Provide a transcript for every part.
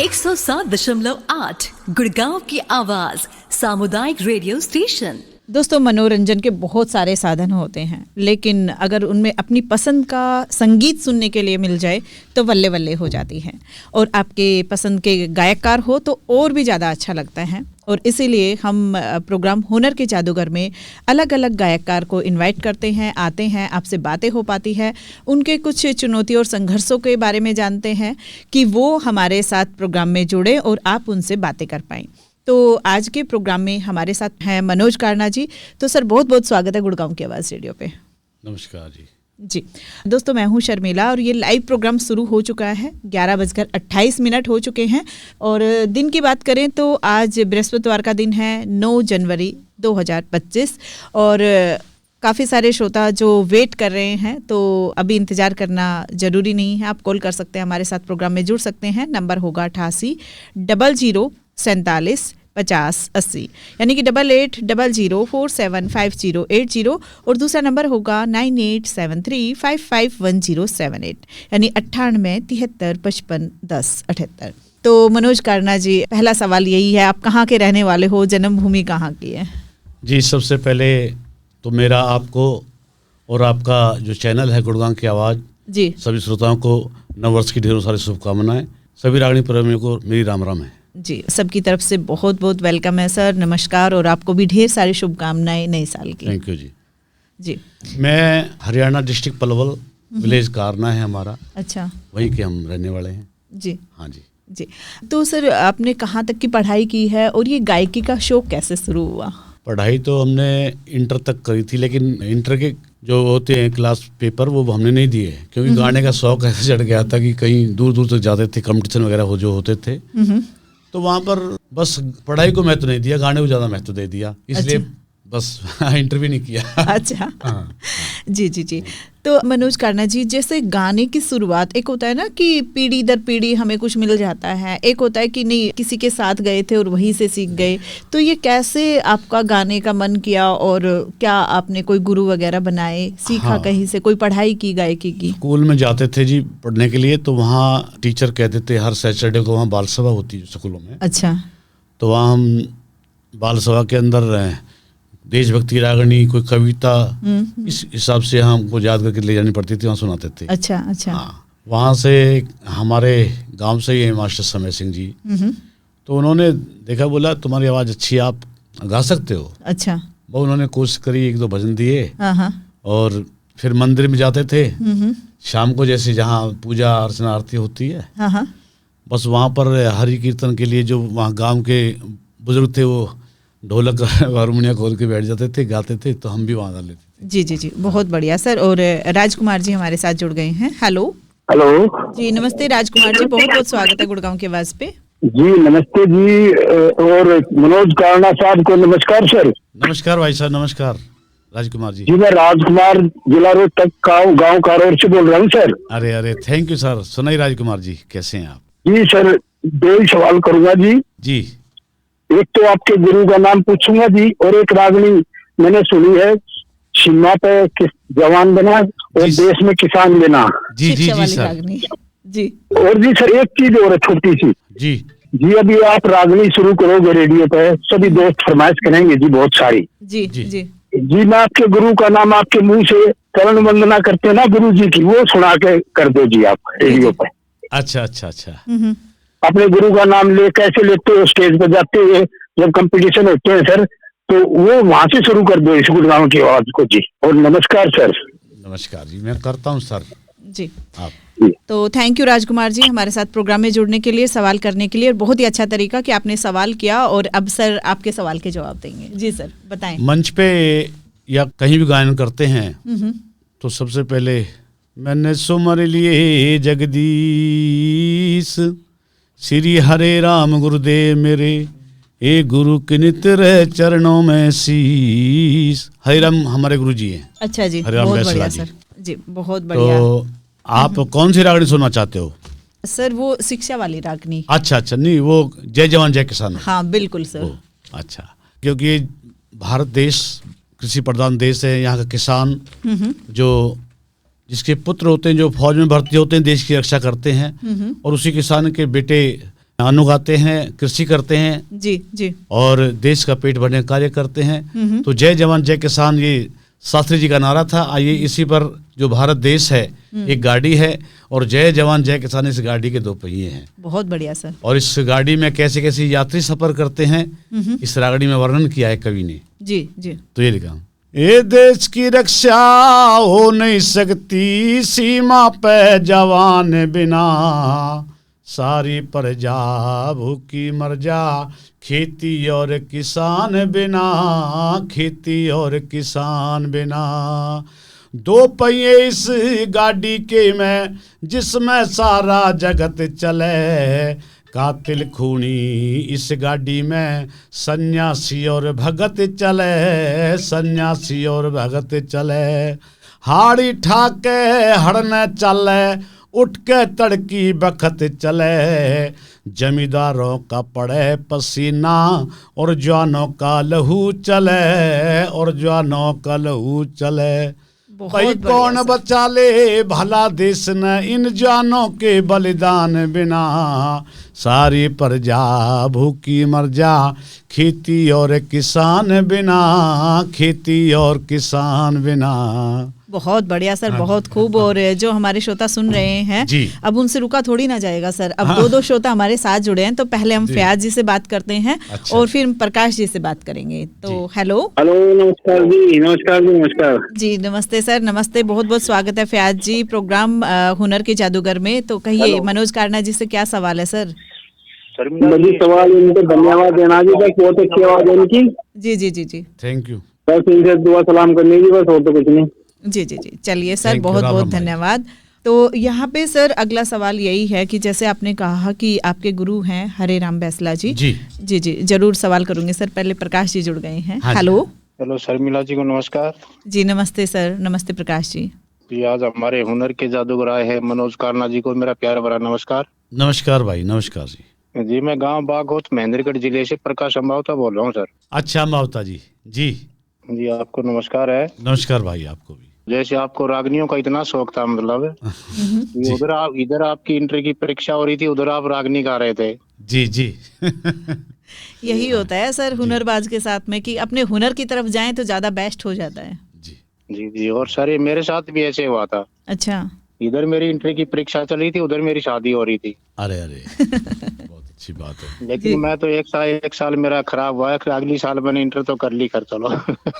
107.8 गुड़गांव की आवाज सामुदायिक रेडियो स्टेशन। दोस्तों, मनोरंजन के बहुत सारे साधन होते हैं, लेकिन अगर उनमें अपनी पसंद का संगीत सुनने के लिए मिल जाए तो वल्ले वल्ले हो जाती है। और आपके पसंद के गायककार हो तो और भी ज़्यादा अच्छा लगता है। और इसीलिए हम प्रोग्राम हुनर के जादूगर में अलग अलग गायककार को इनवाइट करते हैं, आते हैं, आपसे बातें हो पाती है, उनके कुछ चुनौतियों और संघर्षों के बारे में जानते हैं कि वो हमारे साथ प्रोग्राम में जुड़े और आप उनसे बातें कर पाएँ। तो आज के प्रोग्राम में हमारे साथ हैं मनोज कारना जी। तो सर, बहुत बहुत स्वागत है गुड़गांव की आवाज़ रेडियो पे। नमस्कार जी। जी दोस्तों, मैं हूं शर्मिला और ये लाइव प्रोग्राम शुरू हो चुका है। 11:28 हो चुके हैं। और दिन की बात करें तो आज बृहस्पतिवार का दिन है, 9 जनवरी 2025। और काफ़ी सारे श्रोता जो वेट कर रहे हैं, तो अभी इंतज़ार करना ज़रूरी नहीं है, आप कॉल कर सकते हैं, हमारे साथ प्रोग्राम में जुड़ सकते हैं। नंबर होगा 88 00 47 50 80, यानी कि 8800 475080। और दूसरा नंबर होगा 9873 551078, यानी 98 73 55 10 78। तो मनोज कारना जी, पहला सवाल यही है, आप कहाँ के रहने वाले हो, जन्मभूमि कहाँ की है? जी, सबसे पहले तो मेरा आपको और आपका जो चैनल है गुड़गांव की आवाज़ जी, सभी श्रोताओं को नववर्ष की ढेरों सारी शुभकामनाएं। सभी रागनी प्रेमियों को मेरी राम राम है जी। सबकी तरफ से बहुत बहुत वेलकम है सर, नमस्कार। और आपको भी ढेर सारी शुभकामनाएं नए साल की। थैंक यू जी। जी, मैं हरियाणा डिस्ट्रिक्ट पलवल, विलेज कारना है हमारा। अच्छा, वहीं के हम रहने वाले हैं जी। हाँ जी। जी, तो सर आपने कहाँ तक की पढ़ाई की है और ये गायकी का शौक कैसे शुरू हुआ? पढ़ाई तो हमने इंटर तक करी थी, लेकिन इंटर के जो होते हैं क्लास पेपर वो हमने नहीं दिए, क्योंकि गाने का शौक ऐसे चढ़ गया था कि कहीं दूर दूर तक जाते थे, कंपटीशन वगैरह हो जो होते थे, तो वहाँ पर बस पढ़ाई को महत्व नहीं दिया, गाने को ज़्यादा महत्व दे दिया, इसलिए अच्छा। बस इंटरव्यू नहीं किया। अच्छा हाँ। जी जी जी। तो मनोज कारना जी, जैसे गाने की शुरुआत, एक होता है ना कि पीढ़ी दर पीढ़ी हमें कुछ मिल जाता है, एक होता है कि नहीं किसी के साथ गए थे और वहीं से सीख गए, तो ये कैसे आपका गाने का मन किया और क्या आपने कोई गुरु वगैरह बनाए, सीखा हाँ। कहीं से, कोई पढ़ाई की गायकी की? स्कूल में जाते थे जी पढ़ने के लिए, तो वहाँ टीचर कहते थे हर सैटरडे को वहाँ बाल सभा होती है स्कूलों में। अच्छा। तो वहाँ हम बाल सभा के अंदर देशभक्ति रागनी, कोई कविता, इस हिसाब से हमको याद करके ले जानी पड़ती थी, वहाँ सुनाते थे। अच्छा अच्छा। हाँ, वहाँ से हमारे गांव से ही है मास्टर समय सिंह जी, तो उन्होंने देखा, बोला तुम्हारी आवाज़ अच्छी है, आप गा सकते हो। अच्छा। वो उन्होंने कोशिश करी, 1-2 भजन दिए, हाँ। और फिर मंदिर में जाते थे शाम को, जैसे जहाँ पूजा अर्चना आरती होती है, हाँ। बस वहाँ पर हरि कीर्तन के लिए जो वहाँ गांव के बुजुर्ग थे वो ढोलक हारमोनिया खोल के बैठ जाते थे, गाते थे, तो हम भी वहाँ गा लेते थे। जी जी जी, बहुत बढ़िया सर। और राजकुमार जी हमारे साथ जुड़ गए हैं। हेलो जी, नमस्ते राजकुमार जी, बहुत बहुत स्वागत है गुड़गांव की आवाज़ पे। जी नमस्ते जी। और मनोज कारना साहब को नमस्कार सर। नमस्कार भाई साहब, नमस्कार राजकुमार जी। जी मैं राजकुमार, जिला रोहतक गाँव कारोर से बोल रहा हूँ सर। अरे थैंक यू सर। सुनाई राजकुमार जी, कैसे हैं आप? जी सर, 2 ही सवाल करूंगा जी। जी। एक तो आपके गुरु का नाम पूछूंगा जी, और एक रागनी मैंने सुनी है, सीमा पे जवान बना और देश में किसान बना। जी जी जी सर। जी। और जी सर, एक चीज और है छोटी सी जी जी। अभी आप रागनी शुरू करोगे रेडियो पे, सभी दोस्त फरमाइश करेंगे जी बहुत सारी। जी जी जी। जी मैं आपके गुरु का नाम आपके मुंह से करण वंदना करते हैं ना गुरु जी की, वो सुना के कर दो जी आप रेडियो पे। अच्छा अच्छा अच्छा। अपने गुरु का नाम कैसे लेते हो स्टेज पर जाते हुए, जब कंपटीशन होते हैं सर, तो वो वहां से शुरू कर दो इस गुड़गांव की आवाज को जी। और नमस्कार सर। नमस्कार जी, मैं करता हूँ सर। जी आप तो थैंक यू राजकुमार जी हमारे साथ प्रोग्राम में जुड़ने के लिए, सवाल करने के लिए। और बहुत ही अच्छा तरीका कि आपने सवाल किया, और अब सर आपके सवाल के जवाब देंगे। जी सर, बताएं। मंच पे या कहीं भी गायन करते हैं तो सबसे पहले मैंने सुमर लिए जगदीश, श्री हरे राम गुरुदेव मेरे, ए गुरु के नित्य रहे चरणों में शीश। हरे राम हमारे गुरु जी हैं। अच्छा जी, हरे राम बहुत बैसला बढ़िया जी। सर जी, बहुत बढ़िया। तो आप कौन सी रागनी सुनना चाहते हो? सर वो शिक्षा वाली रागनी। अच्छा, नहीं वो जय जवान जय किसान। हाँ बिल्कुल सर। अच्छा, क्योंकि भारत देश कृषि प्रधान देश है, यहाँ का किसान जो जिसके पुत्र होते हैं जो फौज में भर्ती होते हैं, देश की रक्षा करते हैं, और उसी किसान के बेटे अन्न उगाते हैं, कृषि करते हैं जी जी। और देश का पेट भरने का कार्य करते हैं। तो जय जवान जय किसान ये शास्त्री जी का नारा था। आइए इसी पर जो भारत देश है एक गाड़ी है और जय जवान जय किसान इस गाड़ी के 2 पहिए हैं। बहुत बढ़िया सर। और इस गाड़ी में कैसे कैसे यात्री सफर करते हैं इस गाड़ी में वर्णन किया है कवि ने। जी जी। तो ये लिखा, ये देश की रक्षा हो नहीं सकती सीमा पे जवान बिना, सारी प्रजा भूखी मर जा खेती और किसान बिना, खेती और किसान बिना। 2 पहिए इस गाड़ी के में जिसमें सारा जगत चले, कातिल खूनी इस गाड़ी में सन्यासी और भगत चले, सन्यासी और भगत चले। हाड़ी ठाके हड़ने चले, उठ के तड़की बखत चले, जमींदारों का पड़े पसीना और जवानों का लहू चले, और जवानों का लहू चले। भाई कौन बचा ले भला देश न इन जानों के बलिदान बिना, सारी प्रजा भूखी मर जा खेती और किसान बिना, खेती और किसान बिना। बहुत बढ़िया सर, बहुत खूब। और जो हमारे श्रोता सुन रहे हैं अब उनसे रुका थोड़ी ना जाएगा सर। अब 2 श्रोता हमारे साथ जुड़े हैं, तो पहले हम फयाज जी से बात करते हैं और फिर प्रकाश जी से बात करेंगे। तो हेलो। हेलो, नमस्कार जी। नमस्कार जी। नमस्कार जी। नमस्ते सर। नमस्ते, बहुत बहुत स्वागत है फयाज जी प्रोग्राम हुनर के जादूगर में। तो कहिए मनोज कारना जी से क्या सवाल है सर? मुझे सवाल इनको धन्यवाद देना जी, बस बहुत अच्छी आवाज है इनकी। जी जी जी जी, थैंक यू। बस इनसे दुआ सलाम करनी जी, बस और तो कुछ नहीं। जी जी जी, चलिए सर, बहुत बहुत धन्यवाद। तो यहाँ पे सर अगला सवाल यही है कि जैसे आपने कहा कि आपके गुरु हैं हरे राम बैसला जी। जी जी जी, जरूर सवाल करूंगे सर। पहले प्रकाश जी जुड़ गए हैं। हेलो। हेलो शर्मिला जी को नमस्कार जी। नमस्ते सर। नमस्ते प्रकाश जी। जी, आज हमारे हुनर के जादूगर आए हैं मनोज कारना जी को मेरा प्यार भरा नमस्कार। नमस्कार भाई। नमस्कार जी। जी, मैं गांव बागोत महेंद्रगढ़ जिले से प्रकाश अम्बावता बोल रहा हूँ सर। अच्छा अम्बावता जी। जी जी, आपको नमस्कार है। नमस्कार भाई, आपको भी। जैसे आपको रागनियों का इतना शौक था, मतलब इधर आपकी इंटर की परीक्षा हो रही थी, उधर आप रागनी गा रहे थे। जी जी। यही होता है सर हुनरबाज के साथ में कि अपने हुनर की तरफ जाएं तो ज्यादा बेस्ट हो जाता है। जी जी जी। और सर ये मेरे साथ भी ऐसे हुआ था। अच्छा। इधर मेरी इंटर की परीक्षा चल रही थी, उधर मेरी शादी हो रही थी। अरे अरे बहुत अच्छी बात है। लेकिन मैं तो एक साल मेरा खराब हुआ है, अगली साल मैंने इंटर तो कर ली। कर चलो।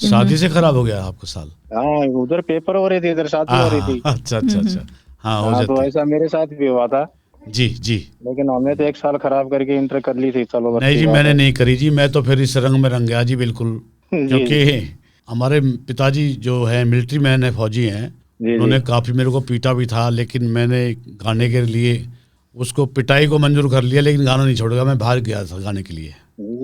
शादी से खराब हो गया आपका साल? हाँ, उधर पेपर हो रहे थे, इधर शादी हो रही थी। अच्छा अच्छा अच्छा। हाँ हो जाता तो ऐसा मेरे साथ भी हुआ था। जी जी। लेकिन हमने तो 1 साल खराब करके इंटर कर ली थी। चलो। नहीं जी, मैंने नहीं करी जी। मैं तो फिर इस रंग में रंग गया जी बिल्कुल। क्योंकि हमारे पिताजी जो है मिलिट्री मैन है, फौजी हैं, उन्होंने काफी मेरे को पीटा भी था। लेकिन मैंने गाने के लिए उसको पिटाई को मंजूर कर लिया, लेकिन गाना नहीं छोड़ेगा। मैं बाहर गया था गाने के लिए।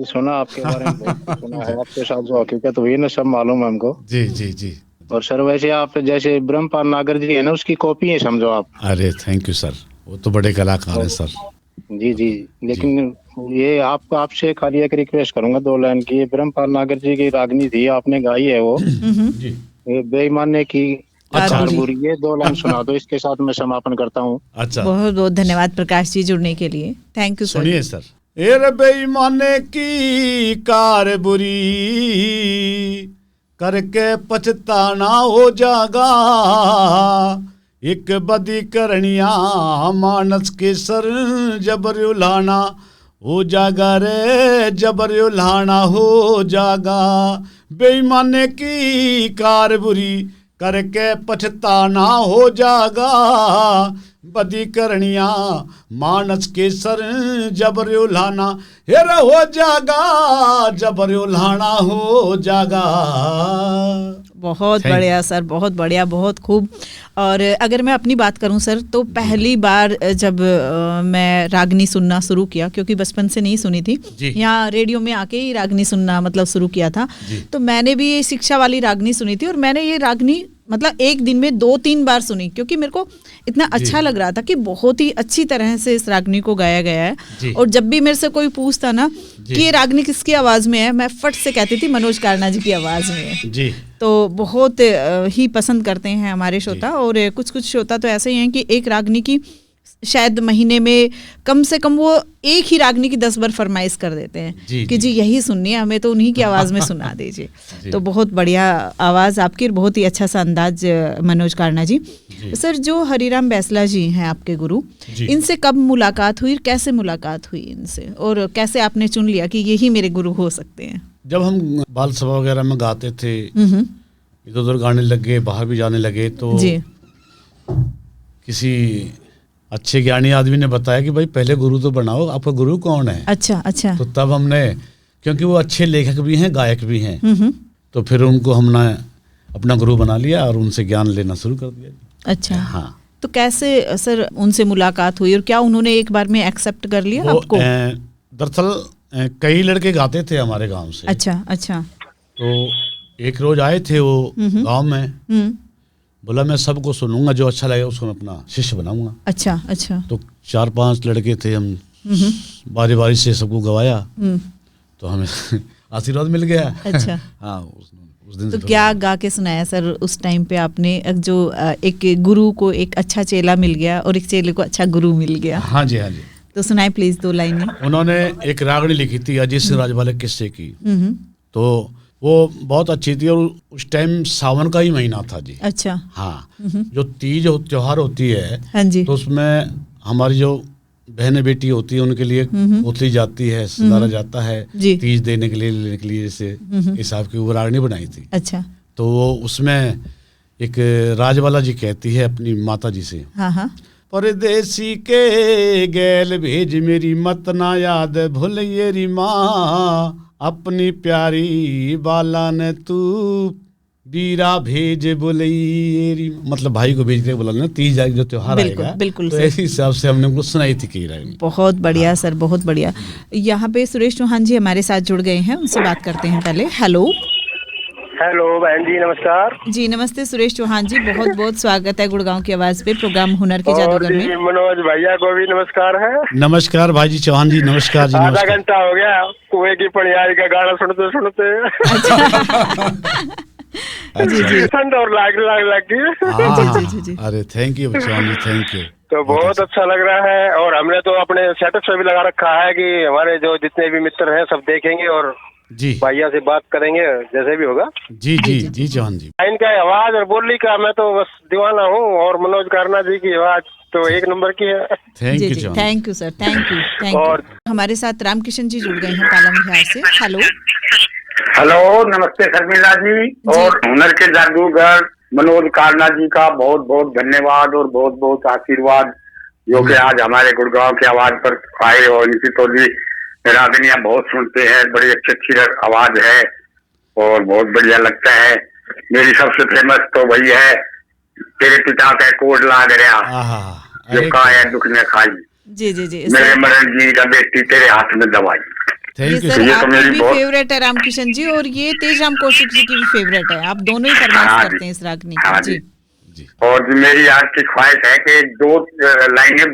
सुना आपके बारे में, सुना है आपके साथ जो हकीकत हुई ना, सब मालूम है हमको। जी जी जी। और सर वैसे आप जैसे ब्रह्मपाल नागर जी है ना, उसकी कॉपी है समझो आप। अरे थैंक यू सर, वो तो बड़े कलाकार हैं सर। जी जी। लेकिन ये आपसे खाली एक रिक्वेस्ट करूंगा 2 लाइन की। ब्रह्मपाल नागर जी की रागनी थी, आपने गाई है वो, बेईमाने की बुरी, ये 2 लाइन सुना दो, इसके साथ मैं समापन करता हूँ। अच्छा, बहुत बहुत धन्यवाद प्रकाश जी जुड़ने के लिए। Thank you sir. सुनिए सर। ए बेईमाने की कार बुरी करके पछताना हो जागा, एक बदी करनिया मानस के सर जबर उलाना हो जागा रे, जबर उलाना हो जागा। बेईमाने की कार बुरी करके पछताना हो जागा, बदी करनिया मानस के सर जबर उलाना, हेर हो जागा, जबर उलाना हो जागा। बहुत बढ़िया सर, बहुत बढ़िया, बहुत खूब। और अगर मैं अपनी बात करूं सर, तो पहली बार जब मैं रागनी सुनना शुरू किया, क्योंकि बचपन से नहीं सुनी थी, यहाँ रेडियो में आके ही रागनी सुनना मतलब शुरू किया था, तो मैंने भी ये शिक्षा वाली रागनी सुनी थी। और मैंने ये रागनी मतलब एक दिन में 2-3 बार सुनी, क्योंकि मेरे को इतना अच्छा लग रहा था कि बहुत ही अच्छी तरह से इस रागनी को गाया गया है। और जब भी मेरे से कोई पूछता ना कि ये रागनी किसकी आवाज में है, मैं फट से कहती थी मनोज कारना जी की आवाज में है। जी। तो बहुत ही पसंद करते हैं हमारे श्रोता। और कुछ कुछ श्रोता तो ऐसे ही हैं कि एक रागनी की शायद महीने में कम से कम वो एक ही रागनी की 10 बार फरमाइश कर देते हैं कि जी यही सुननी है हमें, तो उन्हीं की आवाज़ में सुना दीजिए। तो बहुत बढ़िया आवाज़ आपकी और बहुत ही अच्छा सा अंदाज मनोज कारणा जी। सर, जो हरिराम बैसला जी हैं आपके गुरु, इनसे कब मुलाकात हुई, कैसे मुलाकात हुई इनसे, और कैसे आपने चुन लिया कि यही मेरे गुरु हो सकते हैं? जब हम बाल सभा वगैरह में गाते थे, इधर उधर गाने लगे, बाहर भी जाने लगे, तो किसी अच्छे ज्ञानी आदमी ने बताया कि भाई पहले गुरु तो बनाओ, आपका गुरु कौन है? अच्छा। तो तब हमने, क्योंकि वो अच्छे लेखक भी हैं, गायक भी हैं, तो फिर उनको हमने अपना गुरु बना लिया और उनसे ज्ञान लेना शुरू कर दिया। अच्छा, हाँ। तो कैसे सर उनसे मुलाकात हुई और क्या उन्होंने एक बार में एक्सेप्ट कर लिया आपको? दरअसल कई लड़के गाते थे हमारे गांव से। अच्छा। तो एक रोज आए थे वो गांव में, बोला मैं सबको सुनूंगा, जो अच्छा लगेगा उसको मैं अपना शिष्य बनाऊंगा। अच्छा। तो 4-5 लड़के थे, हम बारी बारी से सबको गवाया, तो हमें आशीर्वाद मिल गया। अच्छा। हाँ, उस दिन तो क्या गा के सुनाया सर उस टाइम पे आपने, जो एक गुरु को एक अच्छा चेला मिल गया और एक चेले को अच्छा गुरु मिल गया? हाँ जी। तो सुनाए प्लीज 2 लाइनें। उन्होंने एक रागनी लिखी थी अजीत सिंह राजवाले किस्से की, तो वो बहुत अच्छी थी, और उस टाइम सावन का ही महीना था जी। अच्छा। हाँ, जो तीज त्योहार होती है, हाँ जी, तो उसमें हमारी जो बहनें बेटी होती है उनके लिए उतली जाती है, सिंगारा जाता है तीज देने के लिए, लेने के लिए, जैसे हिसाब की वो रागनी बनाई थी। अच्छा। तो वो उसमें एक राजवाला जी कहती है अपनी माता जी से, हाँ, परदेसी के गैल भेज मेरी मत ना याद भूल येरी माँ, अपनी प्यारी बाला ने तू बीरा भेज बोलेरी, मतलब भाई को भेज के बोला ना, तीज जो त्योहार आएगा, बिल्कुल तो इस हिसाब से हमने उनको सुनाई थी कि बहुत बढ़िया। हाँ। सर बहुत बढ़िया। यहाँ पे सुरेश चौहान जी हमारे साथ जुड़ गए हैं, उनसे बात करते हैं पहले। हेलो बहन जी, नमस्कार जी। नमस्ते सुरेश चौहान जी, बहुत बहुत स्वागत है गुड़गांव की आवाज पे, प्रोग्राम हुनर के जादूगर में। मनोज भैया को भी नमस्कार है। नमस्कार भाई जी, चौहान जी नमस्कार जी। आधा घंटा हो गया कुएं की पनियारी का गाना सुनते सुनते। जी ठंड और लाग जी। अरे thank you Chauhan ji, thank you. तो बहुत अच्छा लग रहा है, और हमने तो अपने सेटअप से भी लगा रखा है कि हमारे जो जितने भी मित्र हैं सब देखेंगे और जी भैया से बात करेंगे जैसे भी होगा। जी चौहान जी। इनका आवाज और बोली का मैं तो बस दीवाना हूँ, और मनोज कारणा जी की आवाज तो 1 नंबर की है। Thank you thank you sir, thank you. और हमारे साथ रामकिशन जी जुड़ गए हैं पालम बिहार से। हेलो, नमस्ते शर्मिला जी, और हुनर के जादूगर मनोज कारणा जी का बहुत बहुत धन्यवाद और बहुत बहुत आशीर्वाद, जो कि आज हमारे गुड़गांव की आवाज पर आए, और इनकी तो भी रागनियां बहुत सुनते हैं, बड़ी अच्छी आवाज है और बहुत बढ़िया लगता है। मेरी सबसे फेमस तो वही है, तेरे पिता का कोड लाग रहा, जो खाया दुख ने खाई, जी मेरे मरण जी का बेटी तेरे हाथ में दवाई। ये सर आपकी भी फेवरेट है रामकिशन जी, और ये तेजराम कौशिक जी की भी फेवरेट है, आप दोनों ही फरमाइश करते हैं इस रागनी की। जी। और मेरी आज की ख्वाहिश है कि 2 लाइनें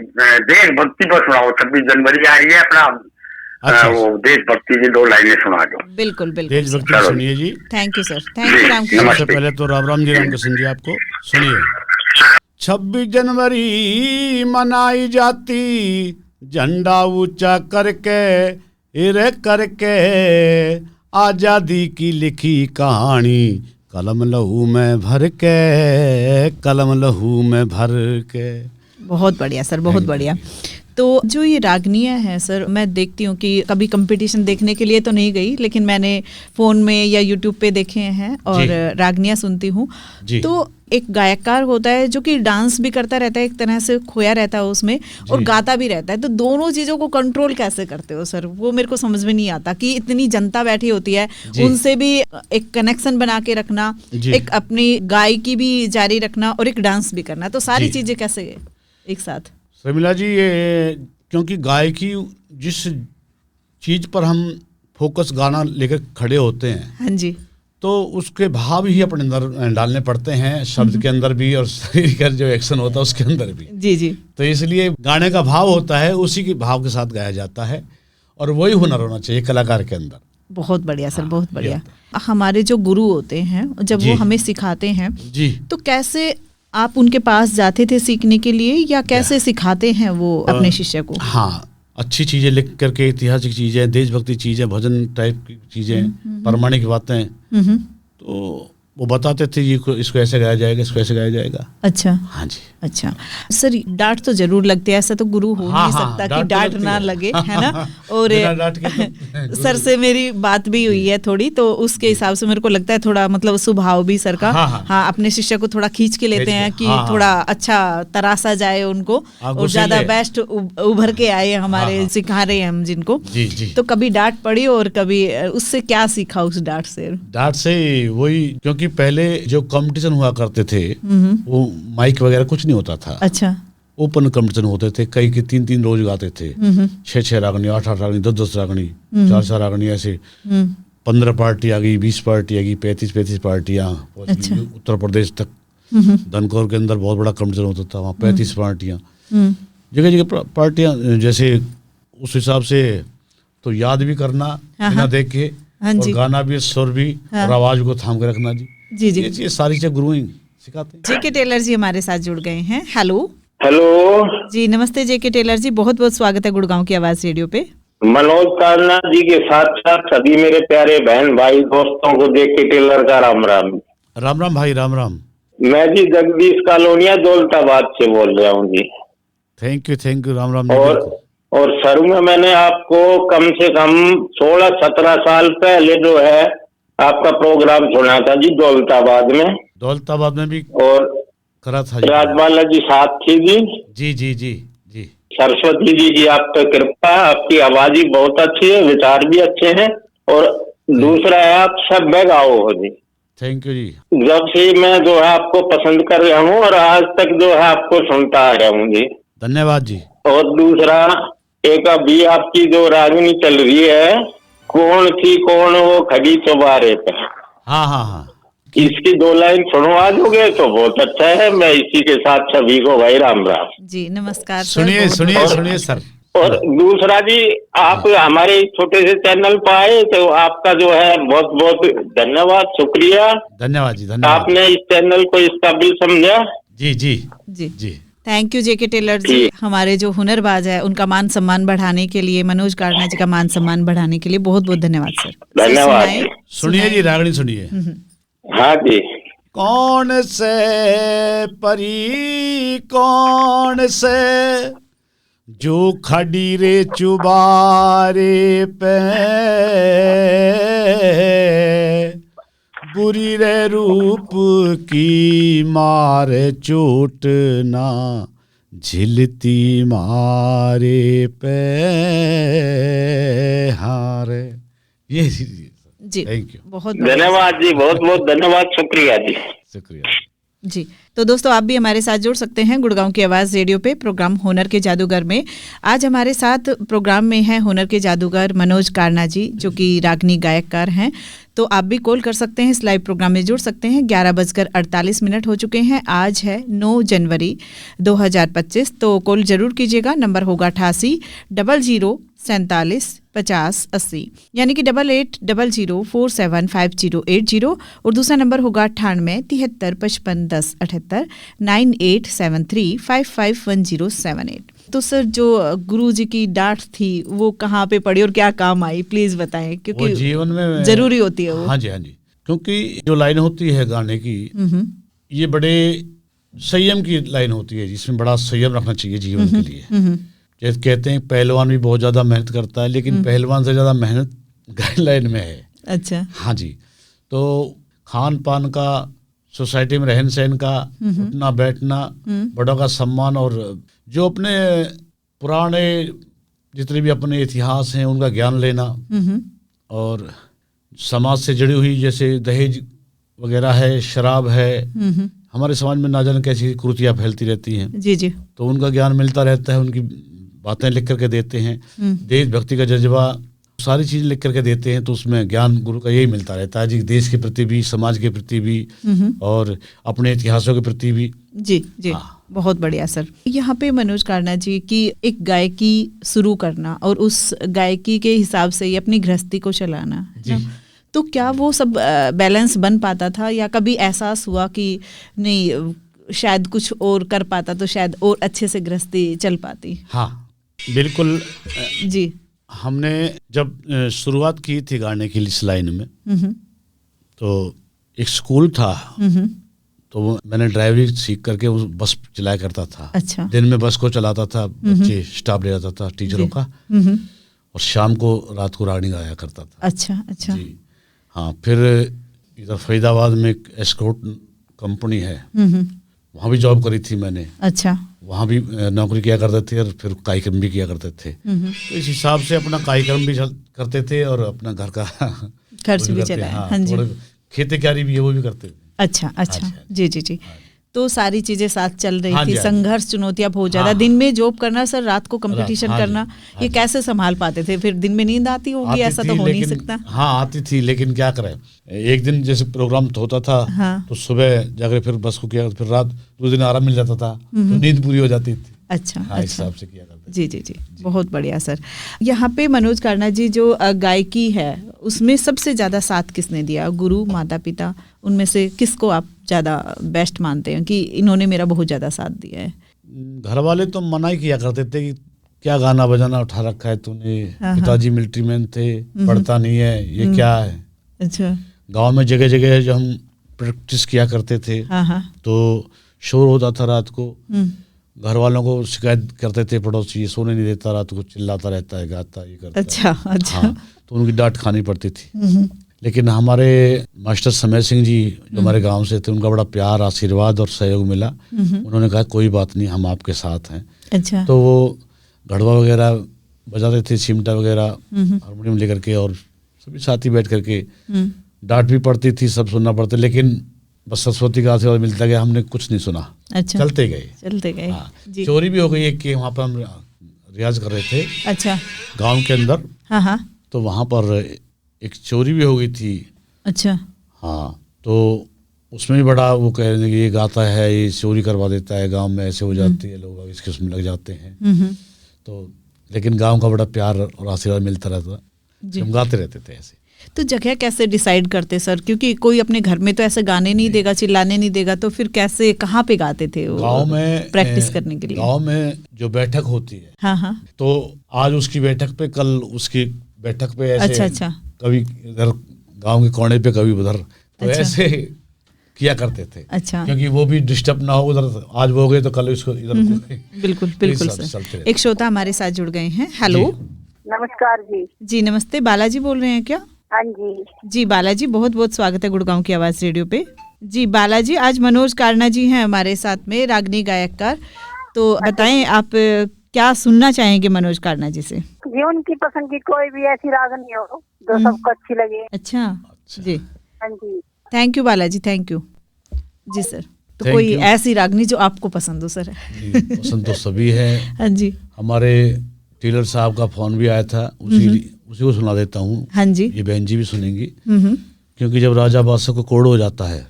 देशभक्ति पर सुनाओ। 26 जनवरी आ रही है, अपना वो देशभक्ति की 2 लाइनें सुना दो। बिल्कुल देशभक्ति सुनिए जी। Thank you sir, thank you Ramkishan. सबसे पहले तो राम जी रामकिशन जी आपको सुनिए। 26 जनवरी मनाई जाती, झंडा ऊंचा करके आजादी की लिखी कहानी, कलम लहू में भर के। बहुत बढ़िया सर, बहुत बढ़िया। तो जो ये रागनियाँ हैं सर, मैं देखती हूँ कि कभी कंपटीशन देखने के लिए तो नहीं गई, लेकिन मैंने फ़ोन में या यूट्यूब पे देखे हैं और रागनियाँ सुनती हूँ। तो एक गायकार होता है जो कि डांस भी करता रहता है, एक तरह से खोया रहता है उसमें, और गाता भी रहता है, तो दोनों चीज़ों को कंट्रोल कैसे करते हो सर? वो मेरे को समझ में नहीं आता कि इतनी जनता बैठी होती है, उनसे भी एक कनेक्शन बना के रखना, एक अपनी गायकी भी जारी रखना और एक डांस भी करना, तो सारी चीज़ें कैसे एक साथ? शर्मिला जी, ये क्योंकि गायकी जिस चीज पर हम फोकस गाना लेकर खड़े होते हैं, हाँ जी, तो उसके भाव ही अपने अंदर डालने पड़ते हैं, शब्द के अंदर भी और शरीर का जो एक्शन होता है उसके अंदर भी। जी। तो इसलिए गाने का भाव होता है, उसी के भाव के साथ गाया जाता है, और वही हुनर होना चाहिए कलाकार के अंदर। बहुत बढ़िया सर, बहुत बढ़िया। हमारे जो गुरु होते हैं जब वो हमें सिखाते हैं, जी, तो कैसे आप उनके पास जाते थे सीखने के लिए या कैसे सिखाते हैं वो अपने शिष्य को? हाँ, अच्छी चीज़ें लिख करके, ऐतिहासिक चीज़ें, देशभक्ति चीज़ें, भजन टाइप की चीज़ें, प्रामाणिक बातें, तो वो बताते थे ये इसको ऐसे गाया जाएगा, इसको ऐसे गाया जाएगा। अच्छा, हाँ जी। अच्छा सर, डांट तो जरूर लगती है, ऐसा तो गुरु हो हाँ, नहीं हाँ, सकता कि डांट तो डांट लगती ना है। लगे, है ना। और बिना डांट के तो सर से मेरी बात भी हुई है थोड़ी, तो उसके हिसाब से मेरे को लगता है थोड़ा मतलब स्वभाव भी सर का, हाँ, अपने शिष्य को थोड़ा खींच के लेते हैं कि थोड़ा अच्छा तरासा जाए उनको और ज्यादा बेस्ट उभर के आए हमारे, सिखा रहे हैं हम जिनको। जी जी। तो कभी डांट पड़ी और कभी उससे क्या सीखा उस डांट से? डांट से वही, क्योंकि पहले जो कंपटीशन हुआ करते थे वो माइक वगैरह कुछ नहीं होता था। अच्छा। ओपन कंपटीशन होते थे, कई के 3-3 रोज गाते थे, 6-6 रागनी, 8-8 रागनी, 10-10 रागनी, 4-4 रागनी, ऐसे 15 पार्टी आ गई, 20 पार्टी आ गई, 35 पार्टियां। अच्छा। उत्तर प्रदेश तक धनकौर के अंदर बहुत बड़ा कंपटीशन होता था, वहाँ 35 पार्टियां, जगह जगह पार्टियां, जैसे उस हिसाब से तो याद भी करना बिना देख के, और गाना भी, सुर भी, और आवाज को थाम के रखना जी। जी जी, ये सारी चीजें गुरु ही सिखाते हैं। जेके टेलर जी हमारे साथ जुड़ गए हैं। हेलो हेलो जी, नमस्ते जेके टेलर जी, बहुत बहुत स्वागत है गुड़गांव की आवाज रेडियो पे। मनोज कारना जी के साथ साथ सभी मेरे प्यारे बहन भाई दोस्तों को जेके टेलर का राम राम। राम राम भाई, राम राम। मैं जी जगदीश कॉलोनिया दौलताबाद से बोल रहा हूँ जी। Thank you, Ram Ram. और सर में मैंने आपको कम से कम 16-17 साल पहले जो है आपका प्रोग्राम सुना था जी, दौलताबाद में भी और करा था। राजबाला जी साथ थी जी। जी जी जी जी। सरस्वती जी आप पे कृपा, आपकी आवाज ही बहुत अच्छी है, विचार भी अच्छे हैं, और दूसरा है आप सब में गाओ हो जी। थैंक यू जी। जब से मैं जो है आपको पसंद कर रहा हूँ और आज तक जो है आपको सुनता आ रहा हूँ जी। धन्यवाद जी। और दूसरा, एक अभी आपकी जो रागनी चल रही है, कौन थी कौन वो खड़ी चौबारे पे, हाँ हाँ हाँ, इसकी 2 लाइन सुनो आज हो गए तो बहुत अच्छा है। मैं इसी के साथ सभी को भाई राम राम जी, नमस्कार सर। सुनिए सर। और दूसरा जी, आप हमारे छोटे से चैनल पर आए तो आपका जो है बहुत बहुत धन्यवाद, शुक्रिया। धन्यवाद जी, धन्यवाद। आपने इस चैनल को इस काबिल समझा। जी जी जी जी। थैंक यू जेके टेलर जी, हमारे जो हुनरबाज है उनका मान सम्मान बढ़ाने के लिए, मनोज कारना जी का मान सम्मान बढ़ाने के लिए बहुत बहुत धन्यवाद सर। धन्यवाद। सुनिए जी, रागनी सुनिए। हाँ जी। कौन से परी कौन से जो खड़ी रे चुबारे पे, बुरी रे रूप की मार चोट ना झिलती मारे पे हारे। ये जी, थैंक यू, बहुत धन्यवाद जी, बहुत बहुत धन्यवाद, शुक्रिया जी। शुक्रिया जी। तो दोस्तों आप भी हमारे साथ जुड़ सकते हैं गुड़गांव की आवाज़ रेडियो पे प्रोग्राम हुनर के जादूगर में। आज हमारे साथ प्रोग्राम में है हुनर के जादूगर मनोज कारना जी, जो कि रागनी गायककार हैं। तो आप भी कॉल कर सकते हैं, इस लाइव प्रोग्राम में जुड़ सकते हैं। 11:48 हो चुके हैं। आज है 9 जनवरी 2025। तो कॉल जरूर कीजिएगा। नंबर होगा 88 00 47 50 80, यानी कि 8800475080, और दूसरा नंबर होगा 98 73 55 10 78 9873551078। तो सर, जो गुरु जी की डांट थी वो कहाँ पे पड़ी और क्या काम आई, प्लीज बताएं, क्योंकि जीवन में जरूरी होती है वो। हाँ जी, क्योंकि जो लाइन होती है गाने की, ये बड़े संयम की लाइन होती है, जिसमें बड़ा संयम रखना चाहिए जीवन के लिए। जैसे कहते हैं पहलवान भी बहुत ज्यादा मेहनत करता है, लेकिन पहलवान से ज्यादा मेहनत गाइडलाइन में है। अच्छा। हाँ जी। तो खान पान का, सोसाइटी में रहन सहन का, उठना बैठना, बड़ों का सम्मान, और जो अपने पुराने जितने भी अपने इतिहास हैं उनका ज्ञान लेना, और समाज से जुड़ी हुई जैसे दहेज वगैरह है, शराब है, हमारे समाज में ना जाने कैसी कुरीतियाँ फैलती रहती हैं। जी जी। तो उनका ज्ञान मिलता रहता है, उनकी बातें लिख करके देते हैं, देशभक्ति का जज्बा, सारी चीज़ लिख करके देते हैं। तो उसमें ज्ञान गुरु का यही मिलता रहता है जी, देश के प्रति भी, समाज के प्रति भी, और अपने इतिहासों के प्रति भी। जी जी, बहुत बढ़िया सर। यहाँ पे मनोज कारना जी की एक गायकी शुरू करना और उस गायकी के हिसाब से ही अपनी गृहस्थी को चलाना, तो क्या वो सब बैलेंस बन पाता था, या कभी एहसास हुआ कि नहीं शायद कुछ और कर पाता तो शायद और अच्छे से गृहस्थी चल पाती। हाँ बिल्कुल। जी। हमने जब शुरुआत की थी गाने की इस लाइन में, तो एक स्कूल था, तो मैंने ड्राइवरी सीख करके उस बस चलाया करता था। अच्छा। दिन में बस को चलाता था, बच्चे स्टाफ ले जाता था टीचरों का, और शाम को रात को रागनी गाया करता था। अच्छा अच्छा। जी हाँ। फिर इधर फरीदाबाद में एक एस्कॉर्ट कंपनी है, वहाँ भी जॉब करी थी मैंने। अच्छा। वहाँ भी नौकरी किया करते थे और फिर कार्यक्रम भी किया करते थे। तो इस हिसाब से अपना कार्यक्रम भी करते थे और अपना घर का खर्च भी चलाया। हाँ जी। खेती क्यारी भी है वो भी करते थे। अच्छा अच्छा। जी जी जी। तो सारी चीजें साथ चल रही हाँ थी। जी, हाँ संघर्ष चुनौतियां बहुत ज्यादा। हाँ, दिन में जॉब करना सर, रात को कंपटीशन हाँ करना, जी, ये कैसे संभाल पाते थे? फिर दिन में नींद आती होगी, ऐसा तो हो नहीं सकता। हाँ आती थी, लेकिन क्या करें, एक दिन जैसे प्रोग्राम होता था, हाँ। तो सुबह जाकर फिर बस को किया, फिर रात 2 दिन आराम मिल जाता था, तो नींद पूरी हो जाती थी। अच्छा। हाँ, अच्छा। इस हिसाब से किया करते। जी जी जी, बहुत बढ़िया सर। यहाँ पे मनोज कारणा जी, जो गायकी है उसमें सबसे ज्यादा साथ किसने दिया? गुरु, माता पिता, उनमें से किसको आप ज्यादा बेस्ट मानते हैं कि इन्होंने मेरा बहुत ज्यादा साथ दिया है? घर वाले तो मना ही किया करते थे कि क्या गाना बजाना उठा रखा है तूने, पिताजी मिलिट्री मैन थे, पढ़ता नहीं है, ये क्या है। अच्छा। गांव में जगह जगह जो हम प्रैक्टिस किया करते थे, हाँ हाँ। तो शोर होता था रात को, घर वालों को शिकायत करते थे पड़ोसी, ये सोने नहीं देता, रात को चिल्लाता रहता है, गाता ये करता अच्छा है। अच्छा। हाँ, तो उनकी डांट खानी पड़ती थी। लेकिन हमारे मास्टर समय सिंह जी जो हमारे गांव से थे, उनका बड़ा प्यार, आशीर्वाद और सहयोग मिला। उन्होंने कहा कोई बात नहीं, हम आपके साथ हैं। अच्छा। तो वो घड़वा वगैरह बजाते थे, चिमटा वगैरह हारमोनियम लेकर के, और सभी साथी बैठ करके, डांट भी पड़ती थी, सब सुनना पड़ता, लेकिन बस सरस्वती का आशीर्वाद मिलता गया, हमने कुछ नहीं सुना। अच्छा। चलते गए चलते गए। हाँ। जी। चोरी भी हो गई एक कि वहाँ पर हम रियाज कर रहे थे। अच्छा। गांव के अंदर। हाँ हाँ। तो वहाँ पर एक चोरी भी हो गई थी। अच्छा। हाँ, तो उसमें भी बड़ा वो कह रहे हैं कि ये गाता है, ये चोरी करवा देता है, गांव में ऐसे हो जाती है, लोग इस किस्म में लग जाते हैं। तो लेकिन गांव का बड़ा प्यार और आशीर्वाद मिलता रहता, हम गाते रहते थे ऐसे। तो जगह कैसे डिसाइड करते सर? क्योंकि कोई अपने घर में तो ऐसे गाने नहीं देगा, चिल्लाने नहीं देगा, तो फिर कैसे, कहाँ पे गाते थे वो गाँव में प्रैक्टिस करने के लिए? गाँव में जो बैठक होती है, हाँ हाँ, तो आज उसकी बैठक पे, कल उसकी बैठक पे, ऐसे। अच्छा अच्छा। कभी इधर गांव के कोने पे, कभी उधर, तो अच्छा। ऐसे किया करते थे। अच्छा। क्योंकि वो भी डिस्टर्ब ना हो, उधर आज वो हो गए तो कल इसको इधर। बिल्कुल बिल्कुल सर। एक श्रोता हमारे साथ जुड़ गए हैं। हेलो, नमस्कार जी। जी नमस्ते, बालाजी बोल रहे हैं क्या? हाँ जी। जी बालाजी, बहुत बहुत स्वागत है गुड़गांव की आवाज रेडियो पे। जी बालाजी, आज मनोज कारणा जी हैं हमारे साथ में, रागनी गायककार। तो बताएं आप क्या सुनना चाहेंगे मनोज कारणा जी से? जी, उनकी पसंद की कोई भी ऐसी रागनी हो जो सबको अच्छी लगे। अच्छा जी। हाँ जी। Thank you Balaji, thank you जी सर। तो कोई ऐसी रागनी जो आपको पसंद हो सर? पसंद तो सभी है। हाँ जी। हमारे टेलर साहब का फोन भी आया था, उसी को सुना देता हूँ। हाँ जी। ये बहन जी भी सुनेंगी। क्योंकि जब राजा बादशाह को कोड़ हो जाता है,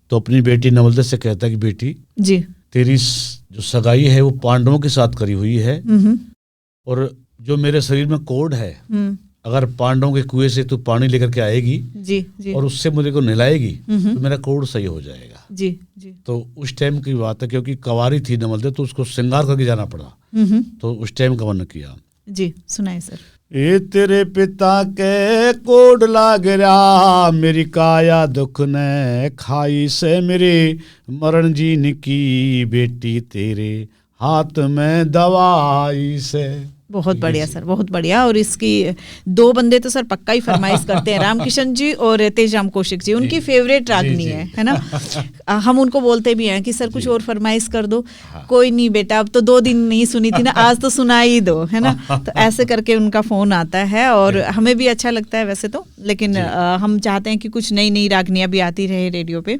तो अपनी बेटी नवलते से कहता है कि बेटी जी, तेरी जो सगाई है वो पांडवों के साथ करी हुई है, और जो मेरे शरीर में कोड़ है, अगर पांडवों के कुएं से तू पानी लेकर के आएगी जी, और उससे मुझे को नहलाएगी, तो मेरा कोड़ सही हो जाएगा। जी जी। तो उस टाइम की बात है, क्योंकि कवारी थी नवलते, तो उसको श्रृंगार करके जाना पड़ा, तो उस टाइम का वर्णन किया जी। सुनाए सर। ए तेरे पिता के कोड लाग रहा, मेरी काया दुख ने खाई से, मेरे मरण जीन की बेटी तेरे हाथ में दवाई से। बहुत बढ़िया सर, बहुत बढ़िया। और इसकी 2 बंदे तो सर पक्का ही फरमाइश करते हैं, रामकिशन जी और तेजराम कौशिक जी, उनकी फेवरेट रागनी है ना। हम उनको बोलते भी हैं कि सर कुछ और फरमाइश कर दो। हाँ। कोई नहीं बेटा, अब तो 2 दिन नहीं सुनी थी ना, आज तो सुना ही दो, है ना। तो ऐसे करके उनका फोन आता है, और हमें भी अच्छा लगता है वैसे तो, लेकिन हम चाहते हैं कि कुछ नई नई रागनियां भी आती रहे रेडियो पे।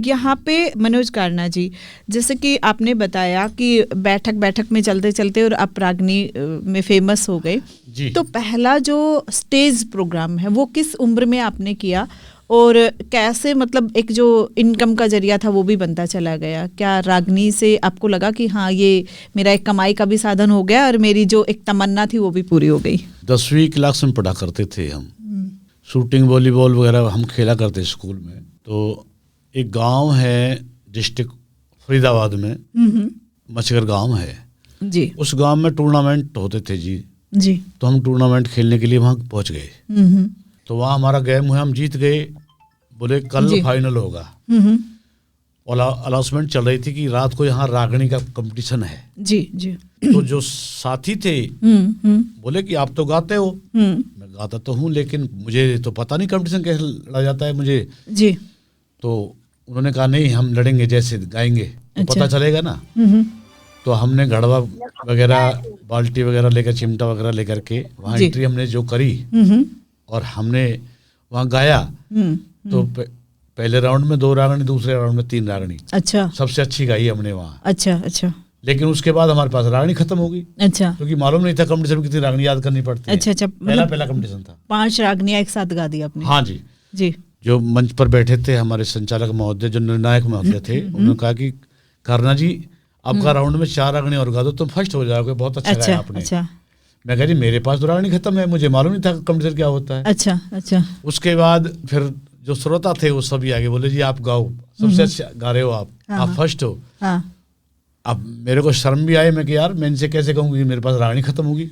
यहाँ पे मनोज कारणा जी, जैसे कि आपने बताया कि बैठक में चलते चलते और आप रागनी में फेमस हो गए, तो पहला जो स्टेज प्रोग्राम है वो किस उम्र में आपने किया, और कैसे, मतलब एक जो इनकम का जरिया था वो भी बनता चला गया? क्या रागनी से आपको लगा कि हाँ ये मेरा एक कमाई का भी साधन हो गया, और मेरी जो एक तमन्ना थी वो भी पूरी हो गई? 10वीं क्लास में पढ़ा करते थे हम, शूटिंग वॉलीबॉल वगैरह हम खेला करते स्कूल में। तो एक गांव है डिस्ट्रिक्ट फरीदाबाद में मचगर गांव है जी उस गांव में टूर्नामेंट होते थे जी। जी तो हम टूर्नामेंट खेलने के लिए वहाँ पहुँच गए। तो वहाँ हमारा गेम हुआ, हम जीत गए। बोले कल जी। फाइनल होगा और अनाउंसमेंट चल रही थी कि रात को यहाँ रागनी का कंपटीशन है। जी जी तो जो साथी थे बोले कि आप तो गाते हो। मैं गाता तो हूँ लेकिन मुझे तो पता नहीं कंपटीशन कैसे लड़ा जाता है मुझे। जी तो उन्होंने कहा नहीं हम लड़ेंगे, जैसे गाएंगे तो अच्छा। पता चलेगा ना। तो हमने घड़वा वगैरह बाल्टी वगैरह लेकर चिमटा वगैरह लेकर के वहाँ जी। एंट्री हमने जो करी और हमने वहाँ गाया। तो पहले राउंड में 2 रागनी, दूसरे राउंड में 3 रागनी। अच्छा सबसे अच्छी गाई हमने वहाँ। अच्छा अच्छा लेकिन उसके बाद हमारे पास रागनी खत्म हो गई अच्छा क्योंकि मालूम नहीं था कंपटीशन में कितनी रागनी याद करनी पड़ती है। अच्छा अच्छा पहला कंपटीशन था। 5 रागनियां एक साथ गा दी आपने? हाँ जी। जी जो मंच पर बैठे थे हमारे संचालक महोदय, जो निर्णायक महोदय थे, उन्होंने कहा कि करना जी आपका राउंड में 4 रागनी और गा दो, तुम फर्स्ट हो जाओगे, बहुत अच्छा गाया आपने। अच्छा मैं कहा जी मेरे पास तो रागनी खत्म है, मुझे मालूम नहीं था कंपटीशन क्या होता है। अच्छा अच्छा उसके बाद फिर जो श्रोता थे वो सभी आगे बोले जी आप गाओ, सबसे अच्छा गा रहे हो आप फर्स्ट हो। हाँ अब मेरे को शर्म भी आई, मैं कि यार मैं इनसे कैसे कहूँगी मेरे पास रागनी खत्म होगी।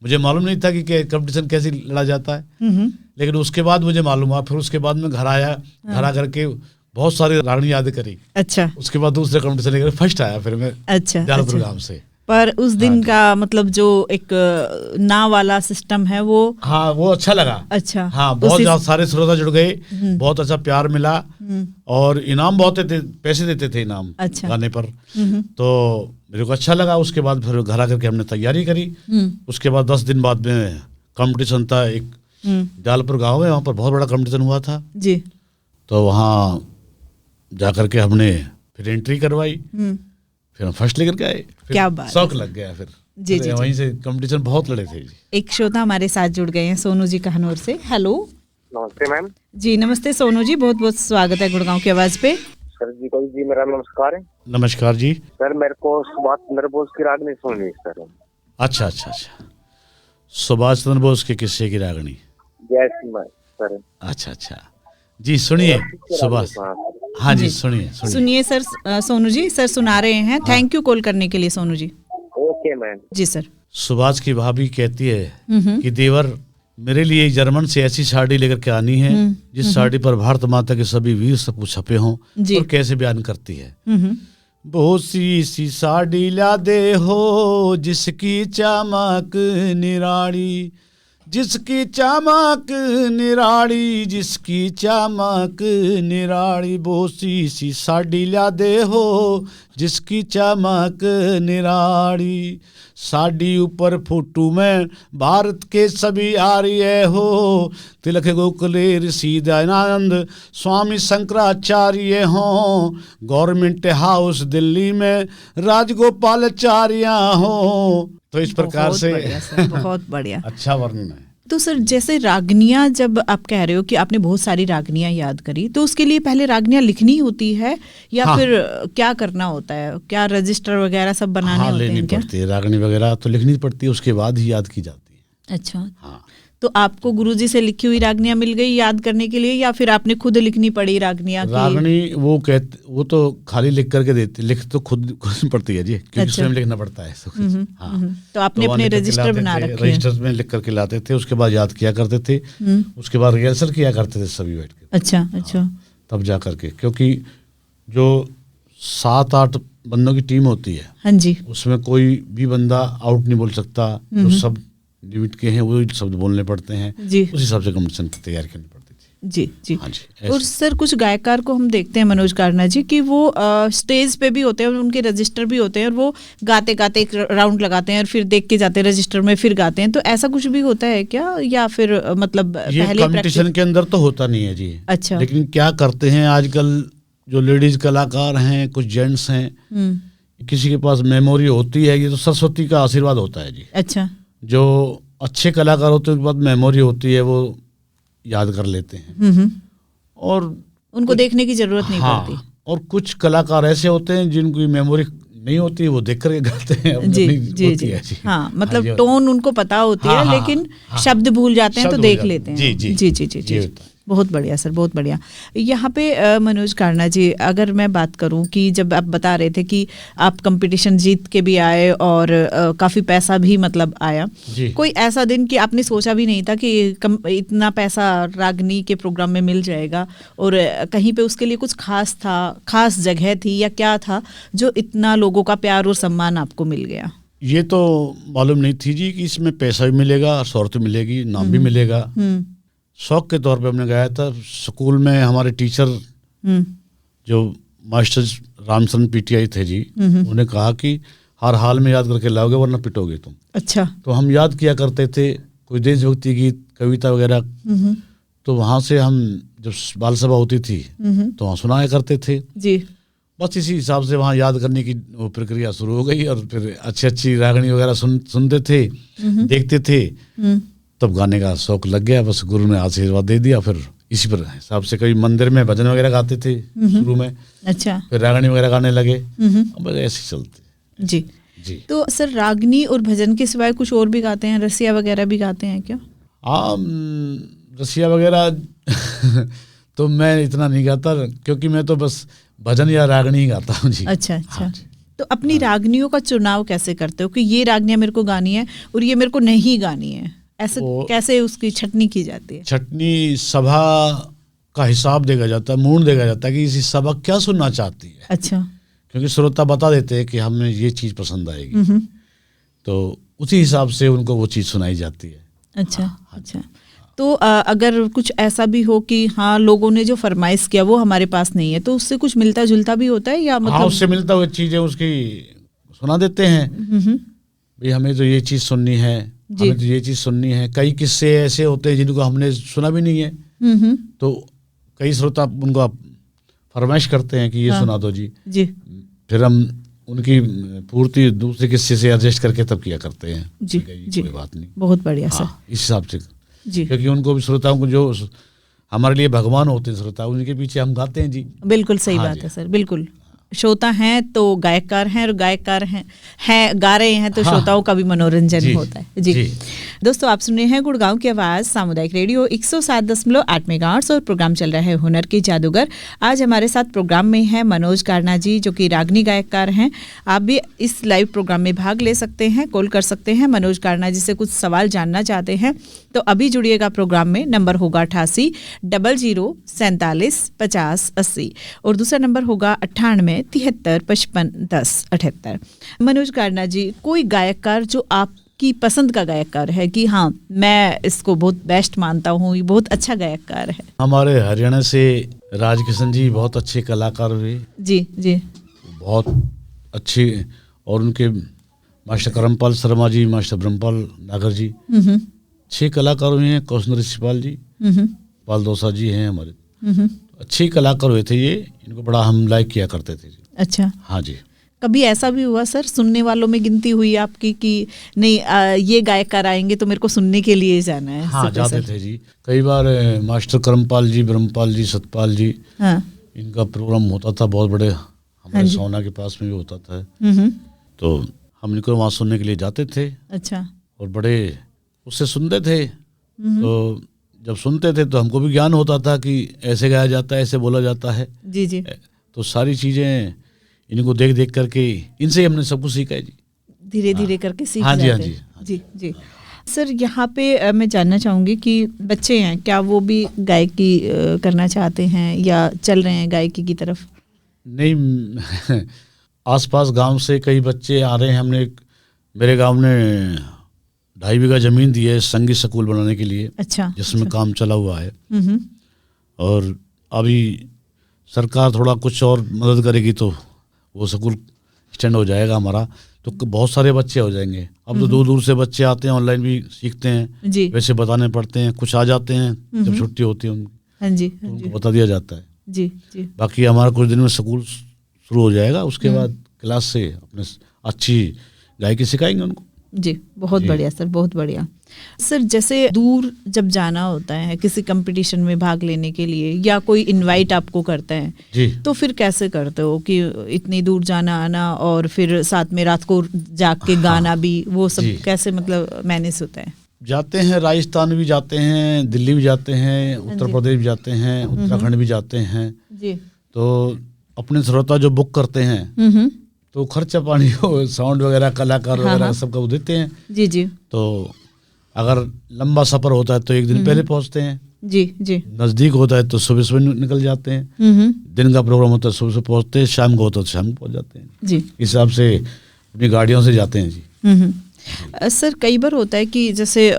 मुझे मालूम नहीं था कि कंपटीशन कैसे लड़ा जाता है। लेकिन उसके बाद मुझे मालूम हुआ। फिर उसके बाद मैं घर आया, घर आकर के बहुत सारी रागनी याद करी। अच्छा उसके बाद दूसरे कंपटीशन लेकर फर्स्ट आया फिर मैं अच्छा जालपुर अच्छा। गांव से। पर उस दिन का मतलब जो एक ना वाला सिस्टम है वो हाँ वो अच्छा लगा। अच्छा हाँ बहुत ज्यादा सारे श्रोता जुड़ गए, बहुत अच्छा प्यार मिला और इनाम बहुत देते, पैसे देते थे इनाम अच्छा। गाने पर। तो मेरे को अच्छा लगा। उसके बाद फिर घर आकर के हमने तैयारी करी। उसके बाद 10 दिन बाद में कंपटीशन था एक जालपुर गांव में, वहाँ पर बहुत बड़ा कंपटीशन हुआ था। जी तो वहाँ जाकर के हमने फिर एंट्री करवाई, फिर हम फर्स्ट लेकर के आए। फिर क्या बात है। शौक लग गया फिर। जी, जी, जी। वहीं से कंपटीशन बहुत लड़े थे जी। एक श्रोता हमारे साथ जुड़ गए हैं, सोनू जी कहनौर से। हेलो नमस्ते मैम। जी नमस्ते सोनू जी, बहुत बहुत स्वागत है गुड़गांव की आवाज पे। सर जी को जी मेरा नमस्कार है। नमस्कार जी। सर मेरे को सुभाष चंद्र बोस की रागनी सुननी है सर। अच्छा अच्छा अच्छा, सुभाष चंद्र बोस के किस्से की रागनी। जय श्री मां सर। अच्छा अच्छा जी, सुनिए सुभाष। हाँ जी सुनिए सुनिए। सुनिए सर, सोनू जी सर सुना रहे हैं। थैंक यू कॉल करने के लिए सोनू जी। Okay ma'am. जी सर। सुभाष की भाभी कहती है कि देवर मेरे लिए जर्मन से ऐसी साड़ी लेकर के आनी है जिस साड़ी पर भारत माता के सभी वीर सब छपे हों। जी। और कैसे बयान करती है, बहुत सी साड़ी ला दे हो जिसकी चमक निराड़ी, जिसकी चमक निराड़ी, जिसकी चमक निराड़ी, बोसी सी साड़ी ला दे हो जिसकी चमक निराड़ी, साड़ी ऊपर फोटू में भारत के सभी आर्य हो, तिलक गोखले ऋषि दयानंद स्वामी शंकराचार्य हो, गवर्नमेंट हाउस दिल्ली में राजगोपालाचार्य हो। तो इस प्रकार बहुत से बढ़िया सर, बहुत बढ़िया। अच्छा वर्णन है। तो सर जैसे रागनियां, जब आप कह रहे हो कि आपने बहुत सारी रागनियां याद करी, तो उसके लिए पहले रागनियां लिखनी होती है या हाँ। फिर क्या करना होता है? क्या रजिस्टर वगैरह सब बनाने हाँ होते लेनी हैं क्या? पड़ती है, रागनी वगैरह तो लिखनी पड़ती है, उसके बाद ही याद की जाती है। अच्छा, हाँ। तो आपको गुरुजी से लिखी हुई रागनियां मिल गई याद करने के लिए, या फिर आपने खुद लिखनी पड़ी रागनियां की? रागनी वो तो खाली लिख करके देती, लिख तो खुद पड़ती है जी, क्योंकि अच्छा। स्वयं लिखना पड़ता है। हाँ। तो आपने वहाँ अपने लिख करके रजिस्टर लाते बना थे, रखे हैं? रजिस्टर में लिख करके लाते थे, उसके बाद याद किया करते थे। उसके बाद रिहर्सल किया करते थे सभी बैठ के। अच्छा अच्छा। तब जा करके, क्योंकि जो 7-8 बंदों की टीम होती है हाँ जी। उसमें कोई भी बंदा आउट नहीं बोल सकता, जो सब लिमिट के हैं वही शब्द बोलने पड़ते हैं। जी। उस हिसाब से कंपटीशन की तैयारी करनी पड़ती थी। जी जी। हाँ जी। और सर कुछ गायकार को हम देखते हैं, मनोज कारना जी, कि वो स्टेज पे भी होते हैं, उनके रजिस्टर भी होते हैं, और वो गाते गाते एक राउंड लगाते हैं और फिर देख के जाते हैं रजिस्टर में, फिर गाते हैं। तो ऐसा कुछ भी होता है क्या, या फिर मतलब ये पहले कंपटीशन के अंदर तो होता नहीं है जी। अच्छा। लेकिन क्या करते हैं आजकल जो लेडीज कलाकार हैं, कुछ जेंट्स हैं, किसी के पास मेमोरी होती है, ये तो सरस्वती का आशीर्वाद होता है जी। अच्छा। जो अच्छे कलाकार होते हैं उनके पास मेमोरी होती है, वो याद कर लेते हैं और उनको देखने की जरूरत नहीं पड़ती। और कुछ कलाकार ऐसे होते हैं जिनकी मेमोरी नहीं होती, वो देख करके गाते हैं। जी अपनी जी होती जी। है जी। हाँ मतलब जी, टोन उनको पता होती है, हाँ, लेकिन हाँ, शब्द भूल जाते हैं, तो शब्द देख भूल लेते हैं। जाते हैं। जी, जी जी जी जी जी। होता है। बहुत बढ़िया सर, बहुत बढ़िया। यहाँ पे मनोज कारना जी, अगर मैं बात करूँ कि जब आप बता रहे थे कि आप कंपटीशन जीत के भी आए और काफ़ी पैसा भी मतलब आया, कोई ऐसा दिन कि आपने सोचा भी नहीं था कि इतना पैसा रागनी के प्रोग्राम में मिल जाएगा, और कहीं पे उसके लिए कुछ खास था, खास जगह थी या क्या था जो इतना लोगों का प्यार और सम्मान आपको मिल गया? ये तो मालूम नहीं थी जी कि इसमें पैसा भी मिलेगा, शोहरत मिलेगी, नाम भी मिलेगा। शौक के तौर पे हमने गाया था। स्कूल में हमारे टीचर जो मास्टर रामचंद्र पीटीआई थे जी, उन्होंने कहा कि हर हाल में याद करके लाओगे वरना पिटोगे तुम। अच्छा। तो हम याद किया करते थे, कोई देशभक्ति गीत, कविता वगैरह, तो वहाँ से हम जब बाल सभा होती थी तो वहाँ सुनाया करते थे जी। बस इसी हिसाब से वहाँ याद करने की वो प्रक्रिया शुरू हो गई, और फिर अच्छी अच्छी रागनी वगैरह सुनते थे, देखते थे, तब गाने का शौक लग गया। बस गुरु ने आशीर्वाद दे दिया, फिर इसी पर हिसाब से कभी मंदिर में भजन वगैरह गाते थे शुरू में। अच्छा। फिर रागनी वगैरह गाने लगे, बस ऐसे चलते जी जी। तो सर रागनी और भजन के सिवाय कुछ और भी गाते हैं, रसिया वगैरह भी गाते हैं क्या? हाँ, रसिया वगैरह तो मैं इतना नहीं गाता, क्योंकि मैं तो बस भजन या रागनी ही गाता हूँ जी। अच्छा अच्छा। हाँ, तो अपनी रागनियों का चुनाव कैसे करते हो कि ये रागनियाँ मेरे को गानी है और ये मेरे को नहीं गानी है? ऐसे कैसे उसकी छटनी की जाती है? छटनी सभा का हिसाब देखा जाता है, मूड देखा जाता है कि इस सभा क्या सुनना चाहती है। अच्छा। क्योंकि श्रोता बता देते हैं कि हमें ये चीज़ पसंद आएगी, तो उसी हिसाब से उनको वो चीज़ सुनाई जाती है। अच्छा अच्छा। तो अगर कुछ ऐसा भी हो कि हाँ लोगों ने जो फरमाइश किया वो हमारे पास नहीं है, तो उससे कुछ मिलता जुलता भी होता है या मतलब? हाँ, उससे मिलता हुआ चीज़ें उसकी सुना देते हैं, भाई हमें तो ये चीज़ सुननी है, हमें तो ये चीज़ सुननी है। कई किस्से ऐसे होते हैं जिनको हमने सुना भी नहीं है, तो कई श्रोता उनको फरमाइश करते हैं कि ये सुना दो जी। फिर हम उनकी पूर्ति दूसरे किस्से से एडजस्ट करके तब किया करते हैं जी। कोई बात नहीं, बहुत बढ़िया सर। इस हिसाब से जी, क्योंकि उनको भी श्रोताओं को जो हमारे लिए भगवान होते हैं श्रोता, उनके पीछे हम गाते हैं जी। बिल्कुल सही बात है सर, बिल्कुल। श्रोता हैं तो गायककार हैं, और गायककार हैं गा रहे हैं तो श्रोताओं का भी मनोरंजन होता है जी। दोस्तों, आप सुन रहे हैं गुड़गांव की आवाज़ सामुदायिक रेडियो 107.8 मेगाहर्ट्ज़, और प्रोग्राम चल रहा है हुनर के जादूगर। आज हमारे साथ प्रोग्राम में है मनोज कारना जी, जो कि रागनी गायककार हैं। आप भी इस लाइव प्रोग्राम में भाग ले सकते हैं, कॉल कर सकते हैं। मनोज कारना जी से कुछ सवाल जानना चाहते हैं तो अभी जुड़िएगा प्रोग्राम में। नंबर होगा 88 00 47 50 80, और दूसरा नंबर होगा 98 73 55 10 78। मनोज कारना जी, कोई गायककार जो आपकी पसंद का गायककार है कि हाँ मैं इसको बहुत बेस्ट मानता हूँ, ये बहुत अच्छा गायककार है? हमारे हरियाणा से राजकिशन जी बहुत अच्छे कलाकार हुए जी जी, बहुत अच्छे। और उनके मास्टर करमपाल शर्मा जी, मास्टर ब्रह्मपाल नागर जी, 6 कलाकार हुए हैं। कौशल ऋषिपाल जी, पाल दोसा जी हैं हमारे, अच्छे कलाकार हुए थे ये। इनको बड़ा हम लाइक किया करते थे जी। अच्छा। हाँ जी। कभी ऐसा भी हुआ सर, सुनने वालों में गिनती हुई आपकी कि नहीं ये गायकार आएंगे तो मेरे को सुनने के लिए जाना है? हाँ, जाते थे जी। कई बार मास्टर करमपाल जी, ब्रह्मपाल जी, सतपाल जी, हाँ, इनका प्रोग्राम होता था बहुत बड़े, हमारे सोना के पास में भी होता था, तो हम इनको वहाँ सुनने के लिए जाते थे। अच्छा। और बड़े उससे सुनते थे, तो जब सुनते थे तो हमको भी ज्ञान होता था कि ऐसे गाया जाता है, ऐसे बोला जाता है जी जी। तो सारी चीज़ें इनको देख देख करके इनसे हमने सब कुछ सीखा है जी, धीरे धीरे करके सीख जाते हैं। हाँ जी, हाँ जी जी। सर, यहाँ पे मैं जानना चाहूँगी कि बच्चे हैं, क्या वो भी गायकी करना चाहते हैं या चल रहे हैं गायकी की तरफ? नहीं, आसपास गांव से कई बच्चे आ रहे हैं। हमने मेरे गांव ने 2.5 बीघा ज़मीन दी है संगीत स्कूल बनाने के लिए। अच्छा। जिसमें काम चला हुआ है, और अभी सरकार थोड़ा कुछ और मदद करेगी तो वो स्कूल स्टैंड हो जाएगा हमारा, तो बहुत सारे बच्चे हो जाएंगे। अब तो दूर दूर से बच्चे आते हैं, ऑनलाइन भी सीखते हैं जी। वैसे बताने पड़ते हैं, कुछ आ जाते हैं जब छुट्टी होती है उनकी। हाँ जी, तो उनको बता दिया जाता है जी जी। बाकी हमारा कुछ दिन में स्कूल शुरू हो जाएगा, उसके बाद क्लास से अपने अच्छी गायकी सिखाएंगे उनको जी। बहुत बढ़िया सर, बहुत बढ़िया। सर, जैसे दूर जब जाना होता है किसी कंपटीशन में भाग लेने के लिए, या कोई इनवाइट आपको करता है जी, तो फिर कैसे करते हो कि इतनी दूर जाना आना, और फिर साथ में रात को जाग के गाना भी, वो सब कैसे मतलब मैनेज होता है? जाते हैं, राजस्थान भी जाते हैं, दिल्ली भी जाते हैं, उत्तर प्रदेश भी जाते हैं, उत्तराखंड भी जाते हैं। जी। तो अपने श्रोता जो बुक करते हैं तो खर्चा पानी हो, साउंड वगैरह, कलाकार वगैरह सबका वो देते हैं। जी जी। तो अगर लंबा सफर होता है तो एक दिन पहले पहुंचते हैं। जी जी। नजदीक होता है तो सुबह सुबह निकल जाते हैं। दिन का प्रोग्राम होता है सुबह से पहुंचते हैं, शाम को होता है तो शाम को पहुंच जाते हैं। जी। इस हिसाब से अपनी गाड़ियों से जाते हैं जी। सर कई बार होता है कि जैसे